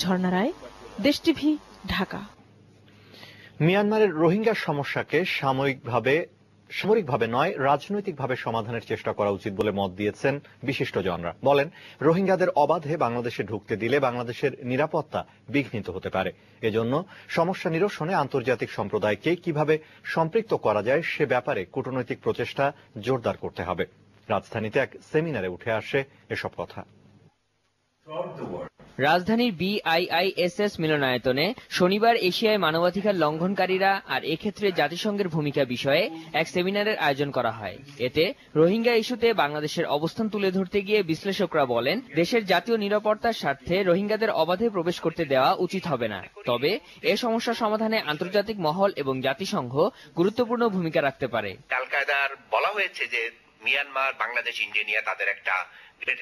ঝর্ণা রায়, দেশ টিভি, ঢাকা। মিয়ানমারের রোহিঙ্গা সমস্যাকে সামরিকভাবে নয়, রাজনৈতিকভাবে সমাধানের চেষ্টা করা উচিত বলে মত দিয়েছেন বিশিষ্টজনরা। বলেন, রোহিঙ্গাদের অবাধে বাংলাদেশে ঢুকতে দিলে বাংলাদেশের নিরাপত্তা বিঘ্নিত হতে পারে। এজন্য সমস্যা নিরসনে আন্তর্জাতিক সম্প্রদায়কে কিভাবে সম্পৃক্ত করা যায় সে ব্যাপারে কূটনৈতিক প্রচেষ্টা জোরদার করতে হবে। রাজধানীতে এক সেমিনারে উঠে আসে এসব কথা। রাজধানীর BIISS মিলনায়তনে শনিবার এশিয়ায় মানবাধিকার লঙ্ঘনকারীরা আর এক্ষেত্রে জাতিসংঘের ভূমিকা বিষয়ে এক সেমিনারের আয়োজন করা হয়। এতে রোহিঙ্গা ইস্যুতে বাংলাদেশের অবস্থান তুলে ধরতে গিয়ে বিশ্লেষকরা বলেন, দেশের জাতীয় নিরাপত্তার স্বার্থে রোহিঙ্গাদের অবাধে প্রবেশ করতে দেওয়া উচিত হবে না। তবে এ সমস্যা সমাধানে আন্তর্জাতিক মহল এবং জাতিসংঘ গুরুত্বপূর্ণ ভূমিকা রাখতে পারে। আল কায়দার বলা হয়েছে যে মিয়ানমার, বাংলাদেশ, ইন্ডিয়া তাদের একটা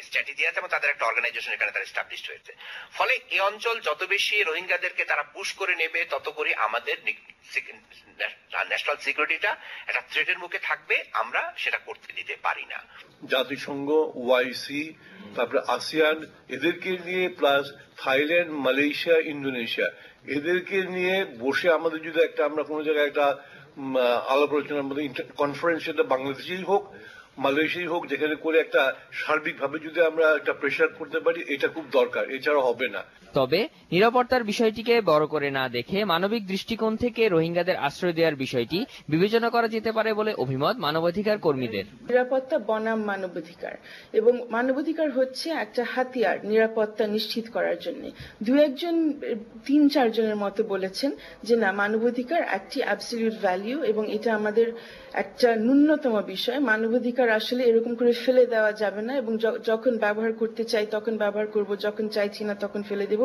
স্ট্র্যাটেজি আছে এবং তাদের একটা অর্গানাইজেশন এখানে তারা এস্টাবলিশড হয়েছে। ফলে এই অঞ্চল যত বেশি রোহিঙ্গাদেরকে তারা পুশ করে নেবে, তত করে আমাদের ন্যাশনাল সিকিউরিটিটা একটা থ্রেটের মুখে থাকবে। আমরা সেটা করতে দিতে পারি না। জাতিসংঘ, OIC, তারপরে ASEAN, এদেরকে নিয়ে প্লাস থাইল্যান্ড, মালয়েশিয়া, ইন্দোনেশিয়া, এদেরকে নিয়ে বসে আমাদের যদি আমরা কোনো জায়গায় একটা আলাপ আলোচনার মধ্যে কনফারেন্স, সেটা বাংলাদেশেই হোক, মালয়েশিয়াই হোক, যেখানে করে একটা সার্বিকভাবে যদি আমরা একটা প্রেশার করতে পারি, এটা খুব দরকার, এছাড়া হবে না। তবে নিরাপত্তার বিষয়টিকে বড় করে না দেখে মানবিক দৃষ্টিকোণ থেকে রোহিঙ্গাদের আশ্রয় দেওয়ার বিষয়টি বিবেচনা করা যেতে পারে বলে অভিমত মানবাধিকার কর্মীদের। নিরাপত্তা বনাম মানবাধিকার, এবং মানবাধিকার হচ্ছে একটা হাতিয়ার নিরাপত্তা নিশ্চিত করার জন্য। তিন চারজনের মতো বলেছেন যে না, মানবাধিকার একটি অ্যাবসলিউট ভ্যালু এবং এটা আমাদের একটা ন্যূনতম বিষয়। মানবাধিকার আসলে এরকম করে ফেলে দেওয়া যাবে না, এবং যখন ব্যবহার করতে চাই তখন ব্যবহার করব, যখন চাইছি না তখন ফেলে দেব।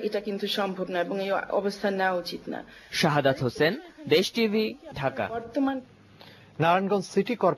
এটা কিন্তু সম্ভব না এবং এই অবস্থান নেওয়া উচিত না। শাহাদাত হোসেন, দেশ টিভি, ঢাকা। বর্তমান নারায়ণগঞ্জ সিটি